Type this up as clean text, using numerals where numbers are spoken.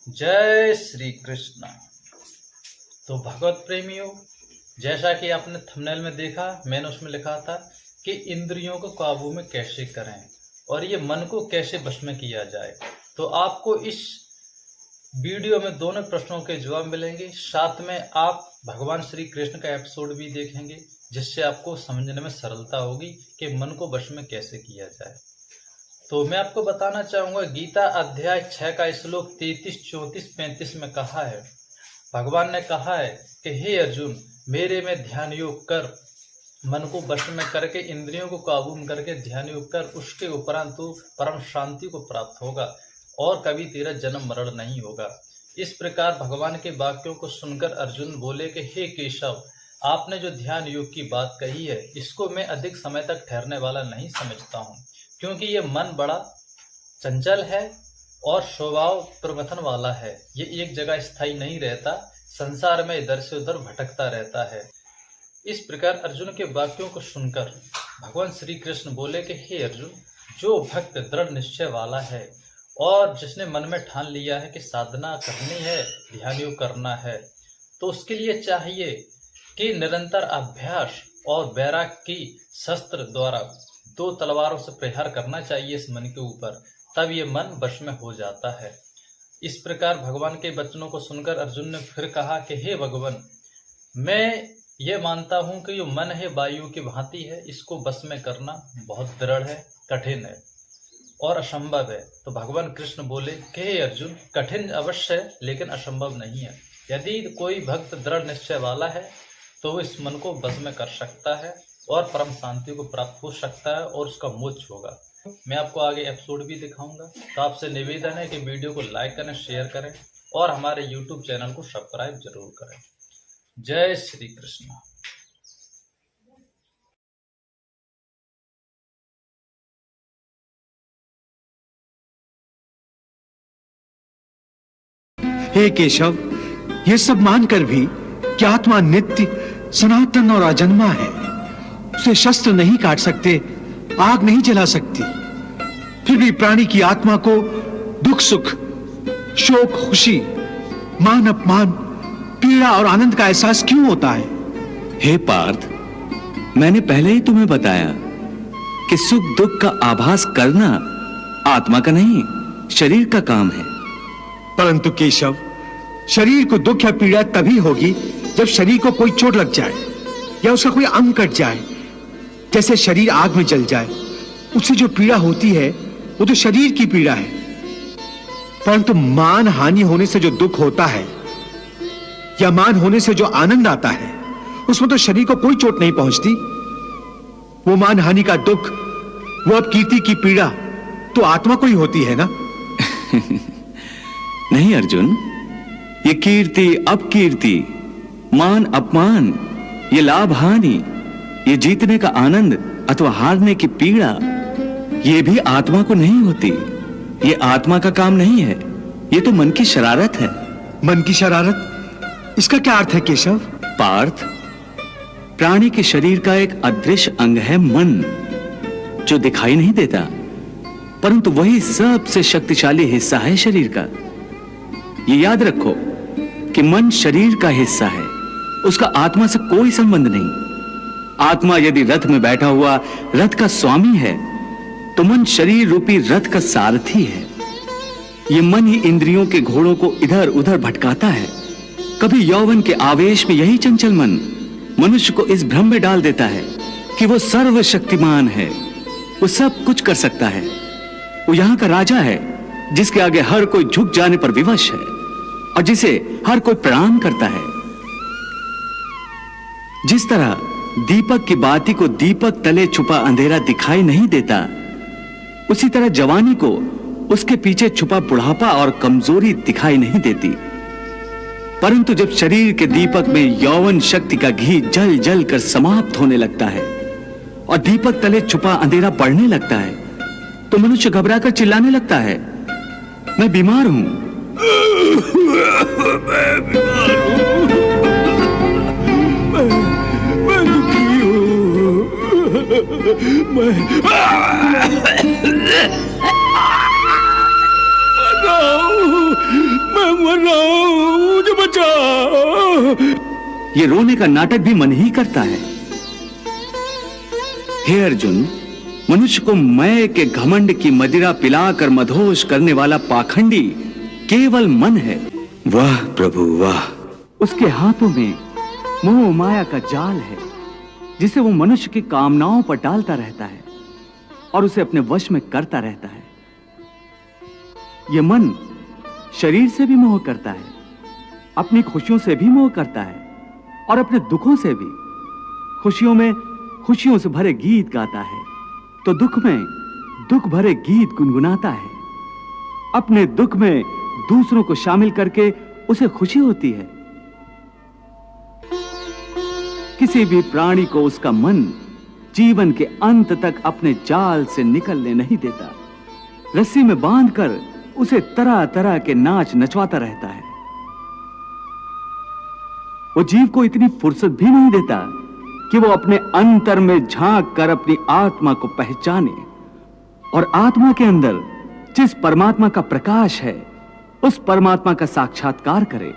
जय श्री कृष्ण। तो भगवत प्रेमियों, जैसा कि आपने थंबनेल में देखा, मैंने उसमें लिखा था कि इंद्रियों को काबू में कैसे करें और ये मन को कैसे वश में किया जाए। तो आपको इस वीडियो में दोनों प्रश्नों के जवाब मिलेंगे। साथ में आप भगवान श्री कृष्ण का एपिसोड भी देखेंगे, जिससे आपको समझने में सरलता होगी कि मन को वश में कैसे किया जाए। तो मैं आपको बताना चाहूंगा, गीता अध्याय 6 का श्लोक 33, 34, 35 में कहा है, भगवान ने कहा है कि हे अर्जुन, मेरे में ध्यान योग कर, मन को वश में करके इंद्रियों को काबू में करके ध्यान योग कर, उसके उपरांत तू परम शांति को प्राप्त होगा और कभी तेरा जन्म मरण नहीं होगा। इस प्रकार भगवान के वाक्यों को सुनकर अर्जुन बोले कि हे केशव, आपने जो ध्यान योग की बात कही है, इसको मैं अधिक समय तक ठहरने वाला नहीं समझता हूँ, क्योंकि ये मन बड़ा चंचल है और स्वभाव परिवर्तन वाला है। ये एक जगह स्थायी नहीं रहता, संसार में इधर से उधर भटकता रहता है। इस प्रकार अर्जुन के वाक्यों को सुनकर भगवान श्री कृष्ण बोले कि हे अर्जुन, जो भक्त दृढ़ निश्चय वाला है और जिसने मन में ठान लिया है कि साधना करनी है, ध्यान योग करना है, तो उसके लिए चाहिए कि निरंतर अभ्यास और वैराग्य की शस्त्र द्वारा 2 तलवारों से प्रहार करना चाहिए इस मन के ऊपर, तब ये मन वश में हो जाता है। इस प्रकार भगवान के वचनों को सुनकर अर्जुन ने फिर कहा कि हे भगवान, मैं ये मानता हूँ कि जो मन है वायु की भांति है, इसको वश में करना बहुत दृढ़ है, कठिन है और असंभव है। तो भगवान कृष्ण बोले कि हे अर्जुन, कठिन अवश्य है लेकिन असंभव नहीं है। यदि कोई भक्त दृढ़ निश्चय वाला है तो वो इस मन को वश में कर सकता है और परम शांति को प्राप्त हो सकता है और उसका मोक्ष होगा। मैं आपको आगे एपिसोड भी दिखाऊंगा। तो आपसे निवेदन है कि वीडियो को लाइक करें, शेयर करें और हमारे यूट्यूब चैनल को सब्सक्राइब जरूर करें। जय श्री कृष्ण। हे केशव, ये सब मानकर भी कि आत्मा नित्य, सनातन और अजन्मा है, उसे शस्त्र नहीं काट सकते, आग नहीं जला सकती, फिर भी प्राणी की आत्मा को दुख सुख, शोक खुशी, मान अपमान, पीड़ा और आनंद का एहसास क्यों होता है? हे पार्थ, मैंने पहले ही तुम्हें बताया कि सुख दुख का आभास करना आत्मा का नहीं, शरीर का काम है। परंतु केशव, शरीर को दुख या पीड़ा तभी होगी जब शरीर को कोई चोट लग जाए या उसका कोई अंग कट जाए। जैसे शरीर आग में जल जाए, उससे जो पीड़ा होती है वो तो शरीर की पीड़ा है, परंतु मान हानि होने से जो दुख होता है या मान होने से जो आनंद आता है, उसमें तो शरीर को कोई चोट नहीं पहुंचती। वो मान हानि का दुख, वो अपकीर्ति की पीड़ा तो आत्मा को ही होती है ना? नहीं अर्जुन, ये कीर्ति अपकीर्ति, मान अपमान, ये लाभ हानि, ये जीतने का आनंद अथवा हारने की पीड़ा, ये भी आत्मा को नहीं होती। ये आत्मा का काम नहीं है, ये तो मन की शरारत है। मन की शरारत, इसका क्या अर्थ है केशव? पार्थ, प्राणी के शरीर का एक अदृश्य अंग है मन, जो दिखाई नहीं देता, परंतु वही सबसे शक्तिशाली हिस्सा है शरीर का। ये याद रखो कि मन शरीर का हिस्सा है, उसका आत्मा से कोई संबंध नहीं। आत्मा यदि रथ में बैठा हुआ रथ का स्वामी है, तो मन शरीर रूपी रथ का सारथी है। यह मन ही इंद्रियों के घोड़ों को इधर उधर भटकाता है। कभी यौवन के आवेश में यही चंचल मन मनुष्य को इस भ्रम में डाल देता है कि वो सर्वशक्तिमान है, वो सब कुछ कर सकता है, वो यहां का राजा है, जिसके आगे हर कोई झुक जाने पर विवश है और जिसे हर कोई प्रणाम करता है। जिस तरह दीपक की बाती को दीपक तले छुपा अंधेरा दिखाई नहीं देता, उसी तरह जवानी को उसके पीछे छुपा बुढ़ापा और कमजोरी दिखाई नहीं देती। परंतु जब शरीर के दीपक में यौवन शक्ति का घी जल जल कर समाप्त होने लगता है और दीपक तले छुपा अंधेरा बढ़ने लगता है, तो मनुष्य घबराकर चिल्लाने लगता है, मैं बीमार हूं। मैं बीमार हूं, मैं दुखी हूं, मैं ये रोने का नाटक भी मन ही करता है। हे अर्जुन, मनुष्य को मैं के घमंड की मदिरा पिलाकर मदहोश करने वाला पाखंडी केवल मन है। वाह प्रभु वाह। उसके हाथों में मोह माया का जाल है, जिसे वो मनुष्य की कामनाओं पर डालता रहता है और उसे अपने वश में करता रहता है। ये मन शरीर से भी मोह करता है, अपनी खुशियों से भी मोह करता है और अपने दुखों से भी। खुशियों में खुशियों से भरे गीत गाता है तो दुख में दुख भरे गीत गुनगुनाता है। अपने दुख में दूसरों को शामिल करके उसे खुशी होती है। किसी भी प्राणी को उसका मन जीवन के अंत तक अपने जाल से निकलने नहीं देता। रस्सी में बांधकर उसे तरह तरह के नाच नचवाता रहता है। वो जीव को इतनी फुर्सत भी नहीं देता कि वो अपने अंतर में झांक कर अपनी आत्मा को पहचाने और आत्मा के अंदर जिस परमात्मा का प्रकाश है, उस परमात्मा का साक्षात्कार करे।